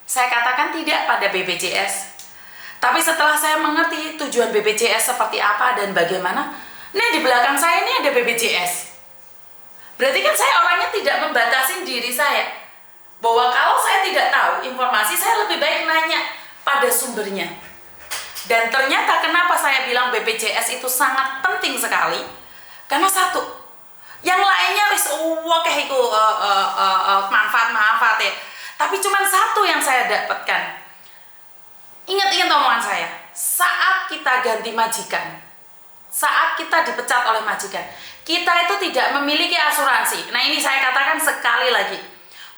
Saya katakan tidak pada BPJS. Tapi setelah saya mengerti tujuan BPJS seperti apa dan bagaimana, nah di belakang saya ini ada BPJS. Berarti kan saya orangnya tidak membatasi diri saya. Bahwa kalau saya tidak tahu informasi, saya lebih baik nanya pada sumbernya. Dan ternyata kenapa saya bilang BPJS itu sangat penting sekali? Karena satu, yang lainnya wis kayak itu manfaat-manfaat ya. Tapi cuma satu yang saya dapatkan. Ingat-ingat omongan saya, saat kita ganti majikan, saat kita dipecat oleh majikan, kita itu tidak memiliki asuransi. Nah ini saya katakan sekali lagi,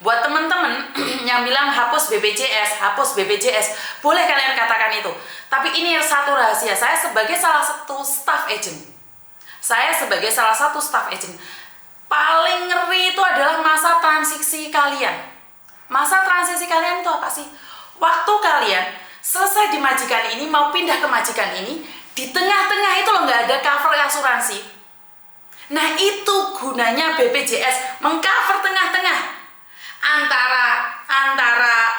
buat teman-teman yang bilang hapus BPJS, boleh kalian katakan itu. Tapi ini satu rahasia, saya sebagai salah satu staff agent, paling ngeri itu adalah masa transisi kalian. Masa transisi kalian itu apa sih? Waktu kalian selesai di majikan ini, mau pindah ke majikan ini, di tengah-tengah itu loh nggak ada cover asuransi. Nah itu gunanya BPJS, mengcover tengah-tengah antara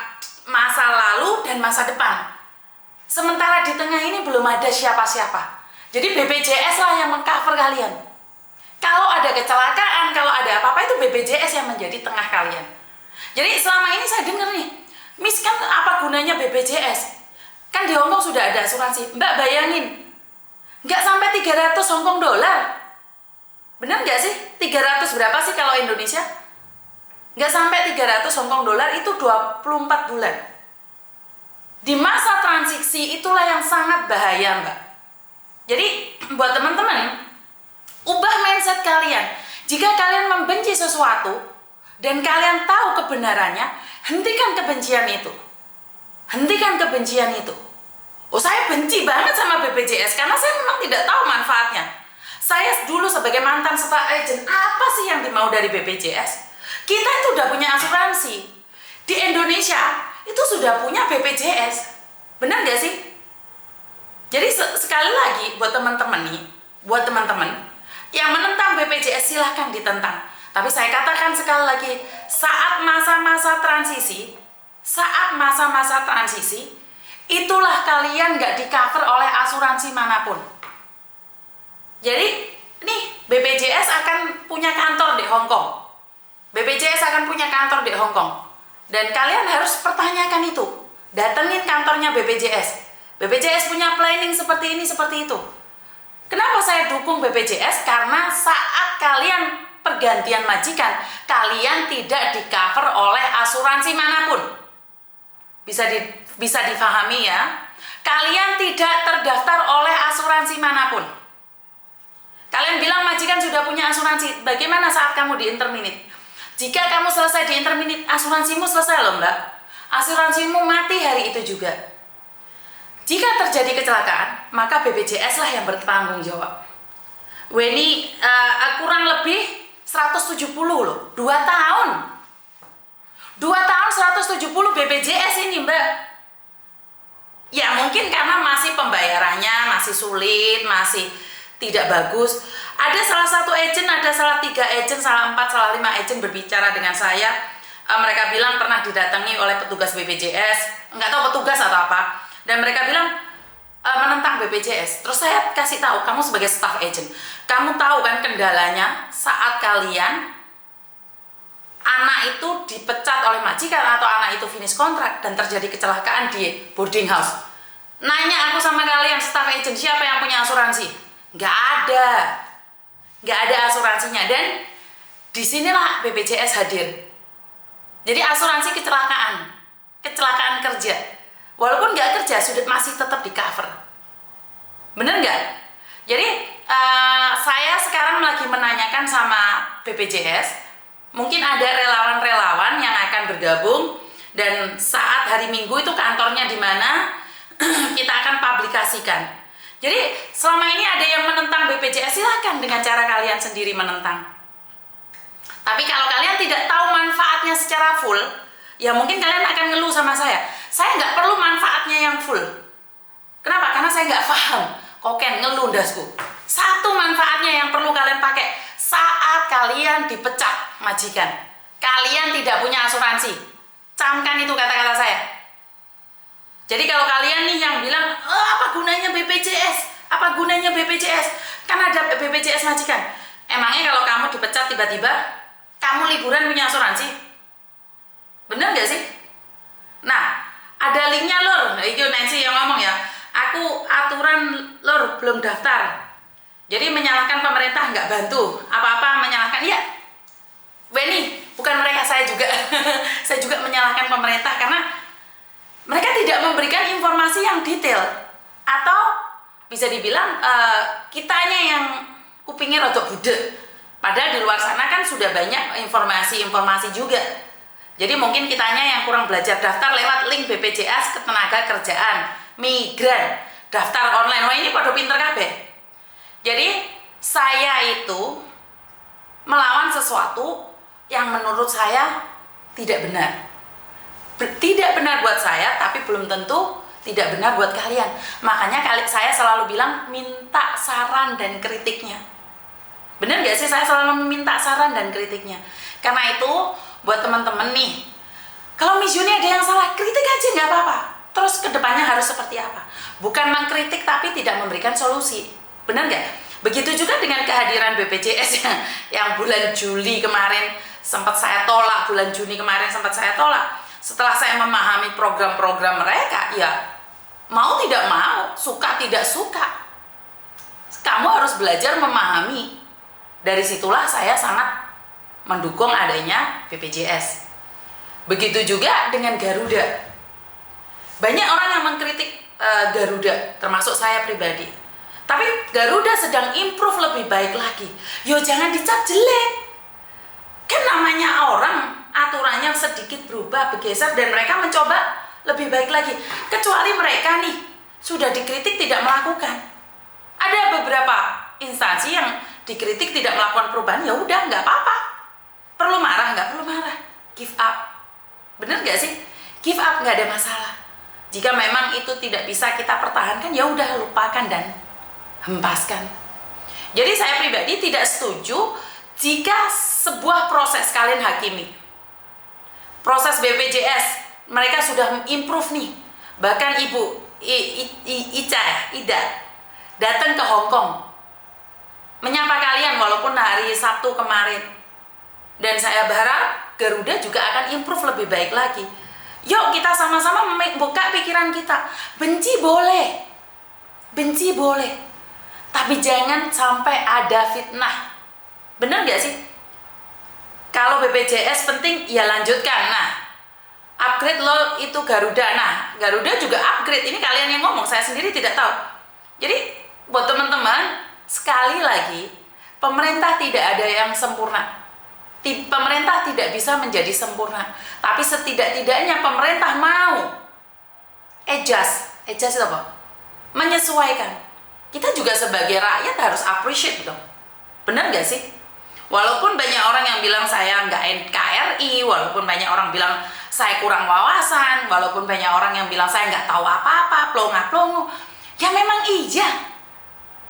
masa lalu dan masa depan. Sementara di tengah ini belum ada siapa-siapa. Jadi BPJS lah yang mengcover kalian. Kalau ada kecelakaan, kalau ada apa-apa, itu BPJS yang menjadi tengah kalian. Jadi selama ini saya dengar nih, Miss, kan apa gunanya BPJS? Kan di Hongkong sudah ada asuransi. Mbak bayangin, nggak sampai 300 Hongkong dolar. Benar nggak sih? 300 berapa sih kalau Indonesia? Nggak sampai 300 Hongkong dolar, itu 24 bulan. Di masa transisi itulah yang sangat bahaya, Mbak. Jadi buat teman-teman, ubah mindset kalian. Jika kalian membenci sesuatu dan kalian tahu kebenarannya, hentikan kebencian itu. Hentikan kebencian itu. Oh, saya benci banget sama BPJS karena saya memang tidak tahu manfaatnya. Saya dulu sebagai mantan staff agent, apa sih yang dimau dari BPJS? Kita itu udah punya asuransi. Di Indonesia itu sudah punya BPJS. Benar nggak sih? Jadi sekali lagi buat teman-teman nih, buat teman-teman yang menentang BPJS silahkan ditentang. Tapi saya katakan sekali lagi, saat masa-masa transisi, itulah kalian nggak di-cover oleh asuransi manapun. Jadi, nih BPJS akan punya kantor di Hongkong. Dan kalian harus pertanyakan itu. Datengin kantornya BPJS. BPJS punya planning seperti ini, seperti itu. Kenapa saya dukung BPJS? Karena saat kalian pergantian majikan, kalian tidak di-cover oleh asuransi manapun. Bisa difahami ya. Kalian tidak terdaftar oleh asuransi manapun. Kalian bilang majikan sudah punya asuransi. Bagaimana saat kamu di interminate? Jika kamu selesai di interminate, asuransimu selesai loh, Mbak. Asuransimu mati hari itu juga. Jika terjadi kecelakaan, maka BPJS lah yang bertanggung jawab. Ini kurang lebih 170 loh, 2 tahun 170 BPJS ini, Mbak. Ya mungkin karena masih pembayarannya masih sulit, masih tidak bagus. Ada salah satu agent, ada salah 3 agent, salah 4, salah 5 agent berbicara dengan saya. Mereka bilang pernah didatangi oleh petugas BPJS, nggak tahu petugas atau apa, dan mereka bilang menentang BPJS. Terus saya kasih tahu, kamu sebagai staff agent, kamu tahu kan kendalanya saat kalian anak itu dipecat oleh majikan atau anak itu finish kontrak dan terjadi kecelakaan di boarding house. Nanya aku sama kalian staff agent, siapa yang punya asuransi? Nggak ada asuransinya. Dan disinilah BPJS hadir. Jadi asuransi kecelakaan kerja, walaupun nggak kerja masih tetap di cover. Bener nggak? Jadi saya sekarang lagi menanyakan sama BPJS, mungkin ada relawan-relawan yang akan bergabung, dan saat hari Minggu itu kantornya di mana kita akan publikasikan. Jadi selama ini ada yang menentang BPJS, silahkan dengan cara kalian sendiri menentang. Tapi kalau kalian tidak tahu manfaatnya secara full, ya mungkin kalian akan ngeluh sama saya. Saya nggak perlu manfaatnya yang full. Kenapa? Karena saya nggak paham. Koken ngeluh dasku. Satu manfaatnya yang perlu kalian pakai saat kalian dipecat majikan. Kalian tidak punya asuransi. Camkan itu kata-kata saya. Jadi kalau kalian nih yang bilang, oh, apa gunanya BPJS? Apa gunanya BPJS? Kan ada BPJS majikan. Emangnya kalau kamu dipecat tiba-tiba, kamu liburan punya asuransi? Bener gak sih? Nah, ada linknya lor. Itu Nancy yang ngomong ya. Aku aturan lor belum daftar. Jadi menyalahkan pemerintah nggak bantu. Apa-apa menyalahkan. Ya, Benny, bukan mereka, saya juga. Saya juga menyalahkan pemerintah karena mereka tidak memberikan informasi yang detail, atau bisa dibilang kitanya yang kupingnya rodok budek. Padahal di luar sana kan sudah banyak informasi-informasi juga. Jadi mungkin kitanya yang kurang belajar daftar lewat link BPJS Ketenagakerjaan Migran, daftar online. Wah, ini pada pinter kabeh. Jadi saya itu melawan sesuatu yang menurut saya tidak benar. Tidak benar buat saya, tapi belum tentu tidak benar buat kalian. Makanya saya selalu bilang minta saran dan kritiknya. Benar gak sih saya selalu meminta saran dan kritiknya? Karena itu buat teman-teman nih, kalau Miss Yuni ada yang salah, kritik aja nggak apa-apa. Terus kedepannya harus seperti apa? Bukan mengkritik tapi tidak memberikan solusi. Benar nggak? Begitu juga dengan kehadiran BPJS yang bulan Juli kemarin sempat saya tolak, bulan Juni kemarin sempat saya tolak. Setelah saya memahami program-program mereka, ya mau tidak mau, suka tidak suka, kamu harus belajar memahami. Dari situlah saya sangat mendukung adanya BPJS. Begitu juga dengan Garuda. Banyak orang yang mengkritik Garuda, termasuk saya pribadi. Tapi Garuda sedang improve lebih baik lagi. Yo, jangan dicap jelek. Kan namanya orang, aturannya sedikit berubah, bergeser, dan mereka mencoba lebih baik lagi. Kecuali mereka nih sudah dikritik tidak melakukan. Ada beberapa instansi yang dikritik tidak melakukan perubahan, ya udah nggak apa-apa. Perlu marah nggak perlu marah, give up. Bener nggak sih? Give up, nggak ada masalah. Jika memang itu tidak bisa kita pertahankan, ya udah lupakan dan hempaskan. Jadi saya pribadi tidak setuju jika sebuah proses kalian hakimi. Proses BPJS mereka sudah improve nih. Bahkan Ibu Ida datang ke Hong Kong menyapa kalian walaupun hari Sabtu kemarin. Dan saya berharap Garuda juga akan improve lebih baik lagi. Yuk kita sama-sama membuka pikiran kita. Benci boleh, tapi jangan sampai ada fitnah. Bener gak sih? Kalau BPJS penting, ya lanjutkan. Nah, upgrade lo itu Garuda. Nah, Garuda juga upgrade. Ini kalian yang ngomong, saya sendiri tidak tahu. Jadi buat teman-teman, sekali lagi, pemerintah tidak ada yang sempurna. Pemerintah tidak bisa menjadi sempurna, tapi setidak-tidaknya pemerintah mau adjust itu apa? Menyesuaikan. Kita juga sebagai rakyat harus appreciate dong. Benar gak sih? Walaupun banyak orang yang bilang saya nggak NKRI, walaupun banyak orang bilang saya kurang wawasan, walaupun banyak orang yang bilang saya nggak tahu apa-apa, plonga-plongo, ya memang iya.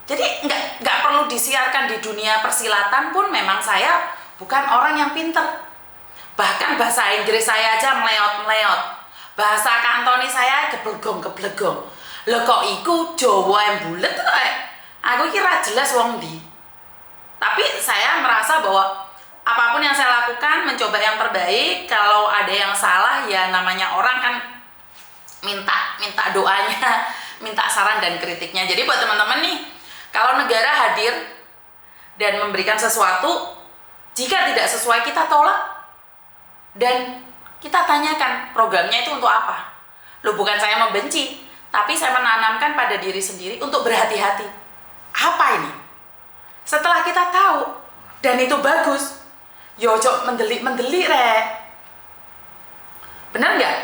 Jadi nggak perlu disiarkan di dunia persilatan pun memang saya bukan orang yang pinter. Bahkan bahasa Inggris saya aja meleot-meleot. Bahasa Kantoni saya geblegong-geblegong. Lho kok iku Jawa yang bulet kok aku kira jelas wong di. Tapi saya merasa bahwa apapun yang saya lakukan mencoba yang terbaik. Kalau ada yang salah ya namanya orang kan minta doanya, minta saran dan kritiknya. Jadi buat teman-teman nih, kalau negara hadir dan memberikan sesuatu, jika tidak sesuai kita tolak dan kita tanyakan programnya itu untuk apa. Loh, bukan saya membenci, tapi saya menanamkan pada diri sendiri untuk berhati-hati. Apa ini? Setelah kita tahu dan itu bagus, yo cok mendelik rek. Benar nggak?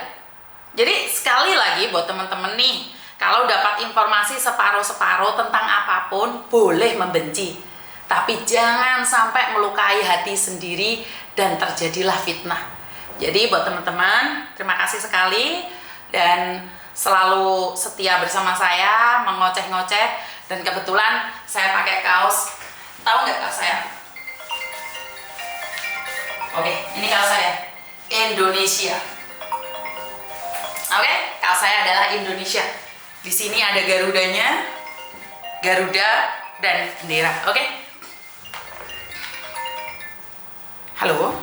Jadi sekali lagi buat teman-teman nih, kalau dapat informasi separuh-separuh tentang apapun, boleh membenci. Tapi jangan sampai melukai hati sendiri dan terjadilah fitnah. Jadi buat teman-teman, terima kasih sekali dan selalu setia bersama saya, mengoceh-ngoceh. Dan kebetulan saya pakai kaos, tahu nggak kaos saya? Oke, ini kaos saya, Indonesia. Oke, kalau saya adalah Indonesia. Di sini ada Garudanya, Garuda dan bendera. Oke. Halo.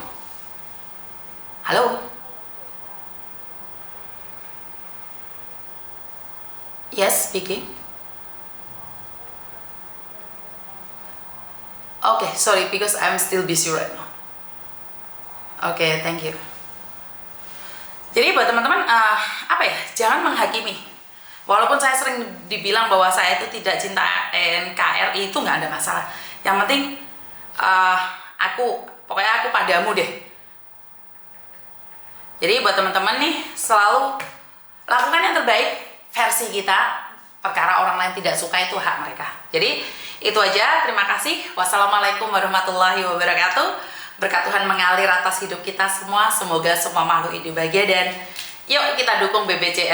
Halo. Yes, speaking. Okay, sorry because I'm still busy right now. Okay, thank you. Jadi buat teman-teman, apa ya, jangan menghakimi. Walaupun saya sering dibilang bahwa saya itu tidak cinta NKRI, itu nggak ada masalah. Yang penting pokoknya aku padamu deh. Jadi buat teman-teman nih, selalu lakukan yang terbaik versi kita. Perkara orang lain tidak suka itu hak mereka. Jadi itu aja, terima kasih. Wassalamualaikum warahmatullahi wabarakatuh. Berkat Tuhan mengalir atas hidup kita semua. Semoga semua makhluk hidup bahagia dan yuk kita dukung BPJS.